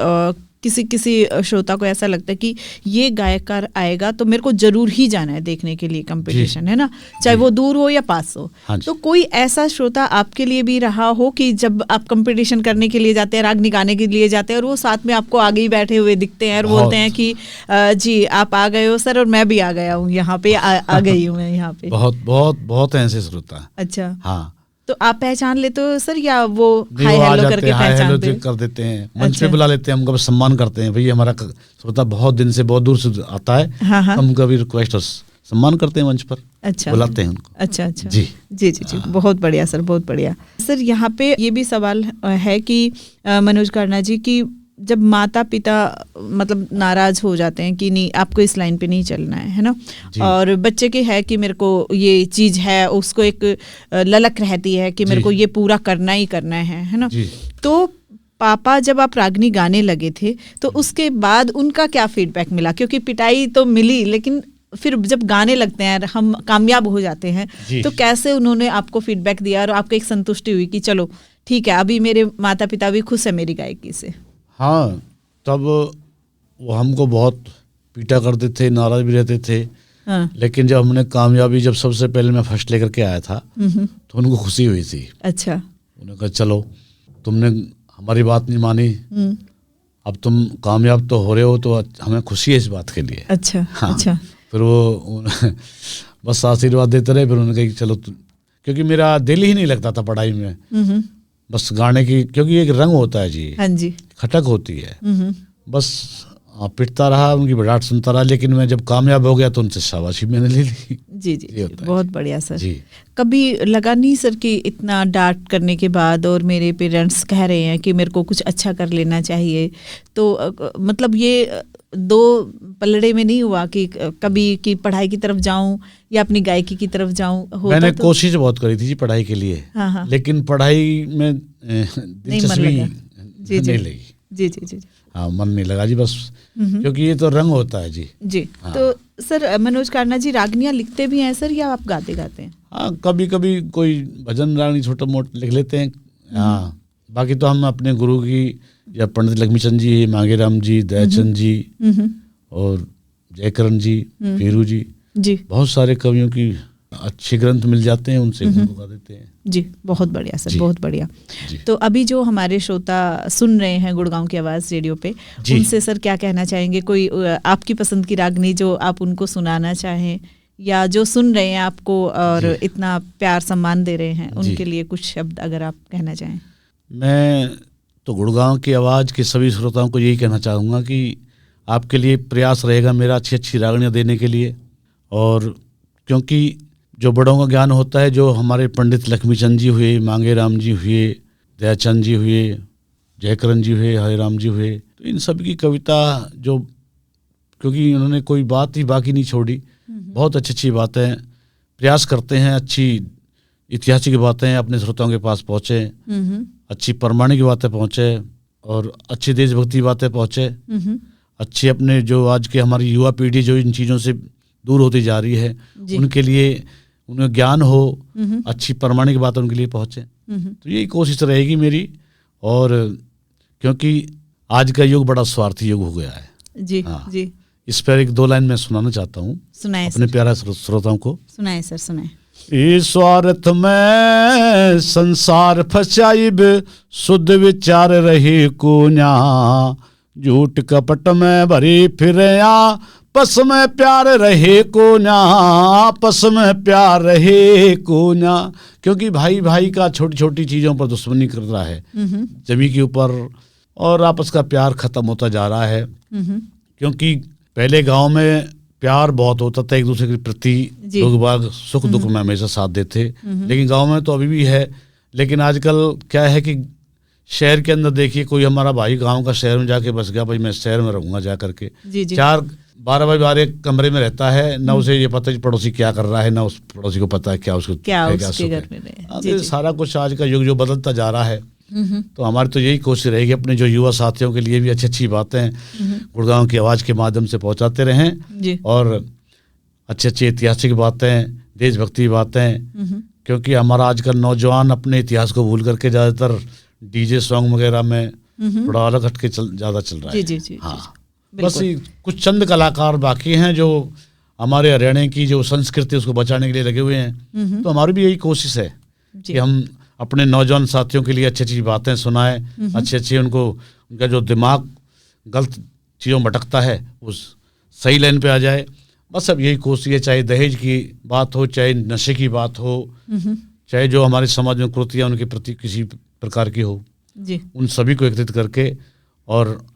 किसी श्रोता को ऐसा लगता है कि ये गायकार आएगा तो मेरे को जरूर ही जाना है देखने के लिए, कंपटीशन है ना, चाहे वो दूर हो या पास हो। हाँ तो कोई ऐसा श्रोता आपके लिए भी रहा हो कि जब आप कंपटीशन करने के लिए जाते हैं, रागनी गाने के लिए जाते हैं और वो साथ में आपको आगे ही बैठे हुए दिखते हैं और बोलते हैं कि जी आप आ गए हो सर और मैं भी आ गया हूँ यहाँ पे, आ गई हूँ मैं यहाँ पे। बहुत बहुत बहुत ऐसे श्रोता। अच्छा। हाँ। तो आप पहचान लेते हो सर या वो हाय हेलो करके पहचानते कर देते हैं, मंच पे बुला लेते हैं, हम कभी सम्मान करते हैं, भाई हमारा श्रोता बहुत दिन से बहुत दूर से आता है। हाँ हाँ। हम कभी रिक्वेस्ट सम्मान करते हैं मंच पर। अच्छा। बुलाते हैं उनको। अच्छा अच्छा। जी जी जी जी। बहुत बढ़िया सर, बहुत बढ़िया सर। यहाँ पे ये भी सवाल है कि मनोज कारणा जी की जब माता पिता मतलब नाराज हो जाते हैं कि नहीं आपको इस लाइन पे नहीं चलना है ना, और बच्चे के है कि मेरे को ये चीज है, उसको एक ललक रहती है कि मेरे को ये पूरा करना ही करना है ना। तो पापा जब आप रागनी गाने लगे थे तो उसके बाद उनका क्या फीडबैक मिला? क्योंकि पिटाई तो मिली, लेकिन फिर जब गाने लगते हैं हम कामयाब हो जाते हैं तो कैसे उन्होंने आपको फीडबैक दिया और आपको एक संतुष्टि हुई कि चलो ठीक है अभी मेरे माता पिता भी खुश है मेरी गायकी से? हाँ, तब वो हमको बहुत पीटा करते थे, नाराज भी रहते थे। हाँ। लेकिन जब हमने कामयाबी, जब सबसे पहले मैं फर्स्ट लेकर के आया था तो उनको खुशी हुई थी। अच्छा। उन्होंने कहा चलो तुमने हमारी बात नहीं मानी, अब तुम कामयाब तो हो रहे हो तो हमें खुशी है इस बात के लिए। अच्छा। हाँ। अच्छा। फिर वो बस आशीर्वाद देते रहे। फिर उन्होंने कहा कि चलो, क्योंकि मेरा दिल ही नहीं लगता था पढ़ाई में, बस गाने की, क्योंकि एक रंग होता है जी। हाँ जी। खटक होती है। बस पिटता रहा, उनकी बड़ाट सुनता रहा, लेकिन मैं जब कामयाब हो गया तो उनसे शाबाशी मैंने ले ली। जी जी। बहुत बढ़िया सर। जी। कभी लगा नहीं सर कि इतना डांट करने के बाद और मेरे पेरेंट्स कह रहे हैं कि मेरे को कुछ अच्छा कर लेना चाहिए, तो मतलब ये दो पलड़े में नहीं हुआ कि कभी कि पढ़ाई की तरफ जाऊं या अपनी गायकी की तरफ जाऊं? मैंने कोशिश बहुत करी थी जी पढ़ाई के लिए। हाँ हाँ। लेकिन पढ़ाई में दिलचस्पी नहीं लगी। जी जी जी। हाँ, मन नहीं लगा जी, बस क्योंकि ये तो रंग होता है जी। जी। हाँ। तो सर मनोज कारणा जी रागनियाँ लिखते भी हैं सर या आप गाते गाते हैं? हाँ, कभी कभी कोई भजन रागनी छोटा मोटा लिख लेते हैं। हाँ, बाकी तो हम अपने गुरु की या पंडित लक्ष्मीचंद जी, मांगेराम जी, दयाचंद जी और जयकरण जी, पीरू जी, बहुत सारे कवियों की अच्छे ग्रंथ मिल जाते हैं, उनसे गा देते हैं। जी, बहुत बढ़िया सर, बहुत बढ़िया। तो अभी जो हमारे श्रोता सुन रहे हैं गुड़गांव की आवाज़ रेडियो पे, उनसे सर क्या कहना चाहेंगे? कोई आपकी पसंद की रागनी जो आप उनको सुनाना चाहें, या जो सुन रहे हैं आपको और इतना प्यार सम्मान दे रहे हैं, उनके लिए कुछ शब्द अगर आप कहना चाहें? मैं तो गुड़गांव की आवाज़ के सभी श्रोताओं को यही कहना चाहूँगा कि आपके लिए प्रयास रहेगा मेरा अच्छी अच्छी रागनियाँ देने के लिए। और क्योंकि जो बड़ों का ज्ञान होता है, जो हमारे पंडित लक्ष्मीचंद जी हुए, मांगेराम जी हुए, दयाचंद जी हुए, जयकरण जी हुए, हरिराम जी हुए, तो इन सब की कविता जो, क्योंकि उन्होंने कोई बात ही बाकी नहीं छोड़ी, बहुत अच्छी अच्छी बातें प्रयास करते हैं, अच्छी ऐतिहासिक बातें अपने श्रोताओं के पास पहुँचे, अच्छी प्रमाणिक बातें पहुँचे और अच्छी देशभक्ति बातें पहुँचे, अच्छी अपने जो आज के हमारी युवा पीढ़ी जो इन चीज़ों से दूर होती जा रही है, उनके लिए उन्हें ज्ञान हो, अच्छी प्रमाणिक बात उनके लिए पहुँचे। तो यही कोशिश रहेगी मेरी। और क्योंकि आज का युग बड़ा स्वार्थी युग हो गया है जी। हाँ, जी। इस पर एक दो लाइन मैं सुनाना चाहता हूँ अपने प्यारे श्रोताओं को। सुनाए सर, सुनाए। इस स्वार्थ में संसार फसाइब, शुद्ध विचार रही कुन्या, झूठ कपट में भरी फिरया, आपस में प्यार रहे को ना, आपस में प्यार रहे को ना। क्योंकि भाई भाई का छोटी छोटी चीज़ों पर दुश्मनी कर रहा है जमीन के ऊपर, और आपस का प्यार खत्म होता जा रहा है। क्योंकि पहले गांव में प्यार बहुत होता था एक दूसरे के प्रति, लोग बाग सुख दुख में हमेशा साथ देते, लेकिन गांव में तो अभी भी है। लेकिन आजकल क्या है कि शहर के अंदर देखिए कोई हमारा भाई गांव का शहर में जाके बस गया, भाई मैं शहर में रहूंगा जा करके, जी जी 12 बाय 12 कमरे में रहता है, ना उसे ये पता है पड़ोसी क्या कर रहा है, ना उस पड़ोसी को पता है क्या उसको क्या है, उसके सुख घर है। में रहे। हाँ, जी तो जी सारा कुछ आज का युग जो बदलता जा रहा है, तो हमारी तो यही कोशिश रहेगी अपने जो युवा साथियों के लिए भी अच्छी अच्छी बातें गुड़गांव की आवाज़ के माध्यम से पहुंचाते रहें, जी और अच्छी अच्छी ऐतिहासिक बातें, देशभक्ति बातें, क्योंकि हमारा आजकल नौजवान अपने इतिहास को भूल करके ज़्यादातर डीजे सॉन्ग वगैरह में थोड़ा अलग हटके ज़्यादा चल रहा है। जी जी हाँ, जी, बस बिल्कुल। ये कुछ चंद कलाकार बाकी हैं जो हमारे हरियाणा की जो संस्कृति उसको बचाने के लिए लगे हुए हैं। तो हमारी भी यही कोशिश है जी कि हम अपने नौजवान साथियों के लिए अच्छी अच्छी बातें सुनाएं, अच्छे अच्छे उनको, उनका जो दिमाग गलत चीज़ों में भटकता है उस सही लाइन पे आ जाए। बस अब यही कोशिश है, चाहे दहेज की बात हो, चाहे नशे की बात हो, चाहे जो हमारे समाज में कुरीतियाँ उनके प्रति किसी प्रकार की हो, जी उन सभी को एकत्रित करके, और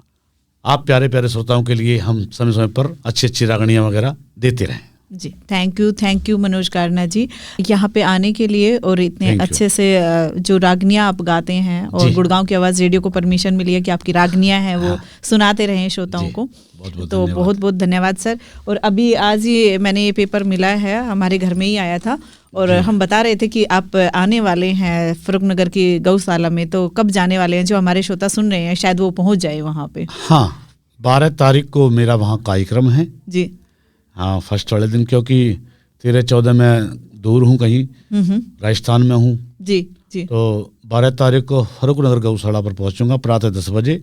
आप प्यारे प्यारे श्रोताओं के लिए हम समय समय पर अच्छी अच्छी रागणियाँ वगैरह देते रहें। जी थैंक यू मनोज कारना जी, यहाँ पे आने के लिए और इतने Thank you. अच्छे से जो रागनियाँ आप गाते हैं, और जी। गुड़गांव की आवाज़ रेडियो को परमिशन मिली है कि आपकी रागनियाँ हैं वो सुनाते रहें श्रोताओं जी, को। बहुत-बहुत तो धन्यवाद। बहुत बहुत धन्यवाद सर। और अभी आज ही मैंने ये पेपर मिला है, हमारे घर में ही आया था, और हम बता रहे थे कि आप आने वाले हैं फरुखनगर की गौशाला में, तो कब जाने वाले हैं? जो हमारे श्रोता सुन रहे हैं शायद वो पहुँच जाए वहाँ पे। हाँ, 12 तारीख को मेरा वहाँ कार्यक्रम है। जी हाँ, फर्स्ट वाले दिन, क्योंकि 13-14 में दूर हूँ कहीं, राजस्थान में हूँ, जी जी तो 12 तारीख को फरुखनगर गौशाला पर पहुँचूंगा प्रातः 10 बजे।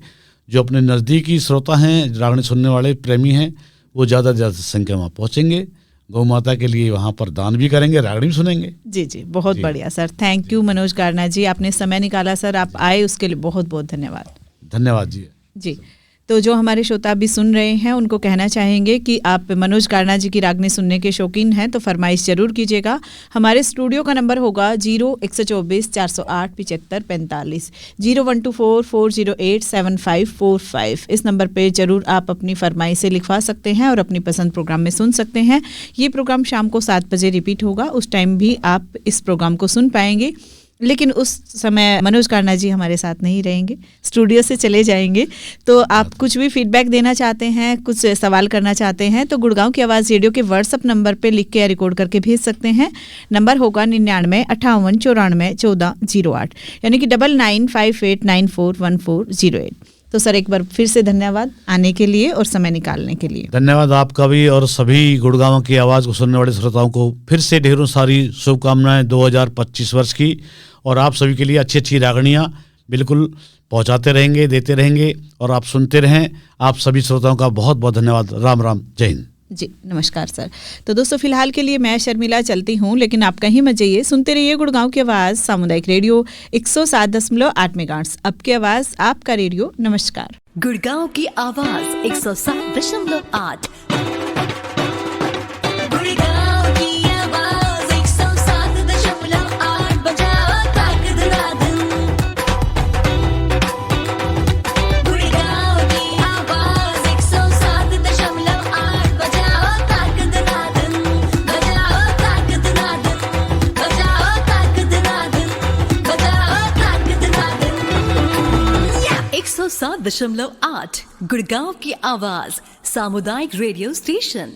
जो अपने नज़दीकी श्रोता हैं, रागनी सुनने वाले प्रेमी हैं, वो ज़्यादा से ज़्यादा संख्या में वहाँ पहुँचेंगे, गौ माता के लिए वहाँ पर दान भी करेंगे, रागनी भी सुनेंगे। जी जी बहुत बढ़िया सर। थैंक यू मनोज कारना जी, आपने समय निकाला सर, आप आए उसके लिए बहुत बहुत धन्यवाद। धन्यवाद जी। जी तो जो हमारे श्रोता अभी सुन रहे हैं उनको कहना चाहेंगे कि आप मनोज कारना जी की रागनी सुनने के शौकीन हैं तो फरमाइश जरूर कीजिएगा। हमारे स्टूडियो का नंबर होगा 0124 408 7545, 012440874545। इस नंबर पे जरूर आप अपनी फरमाइशें लिखवा सकते हैं और अपनी पसंद प्रोग्राम में सुन सकते हैं। ये प्रोग्राम शाम को 7 बजे रिपीट होगा, उस टाइम भी आप इस प्रोग्राम को सुन पाएंगे, लेकिन उस समय मनोज कारना जी हमारे साथ नहीं रहेंगे, स्टूडियो से चले जाएंगे। तो आप कुछ भी फीडबैक देना चाहते हैं, कुछ सवाल करना चाहते हैं तो गुड़गांव की आवाज़ रेडियो के व्हाट्सअप नंबर पे लिख के या रिकॉर्ड करके भेज सकते हैं। नंबर होगा 9958941408, यानी कि 9958941408। तो सर एक बार फिर से धन्यवाद आने के लिए और समय निकालने के लिए। धन्यवाद आपका भी, और सभी गुड़गांव की आवाज़ को सुनने वाले श्रोताओं को फिर से ढेरों सारी शुभकामनाएं 2025 वर्ष की, और आप सभी के लिए अच्छी अच्छी रागणियाँ बिल्कुल पहुंचाते रहेंगे, देते रहेंगे, और आप सुनते रहें। आप सभी श्रोताओं का बहुत बहुत धन्यवाद। राम राम, जय हिंद। जी नमस्कार सर। तो दोस्तों फिलहाल के लिए मैं शर्मिला चलती हूँ, लेकिन आप कहीं मत जाइए, सुनते रहिए गुड़गांव की आवाज़ सामुदायिक रेडियो 107.8 मेगाहर्ट्ज़, आपकी आवाज़ आपका रेडियो। नमस्कार। गुड़गांव की आवाज 107.8। गुड़गांव की आवाज 107.8 बजाओ ताक धड़ाधन। गुड़गांव की आवाज 107.8 बजाओ ताक धड़ाधन, बजाओ ताक धड़ाधन, बजाओ ताक धड़ाधन, बजाओ ताक धड़ाधन। 107.8 गुड़गांव की आवाज सामुदायिक रेडियो स्टेशन।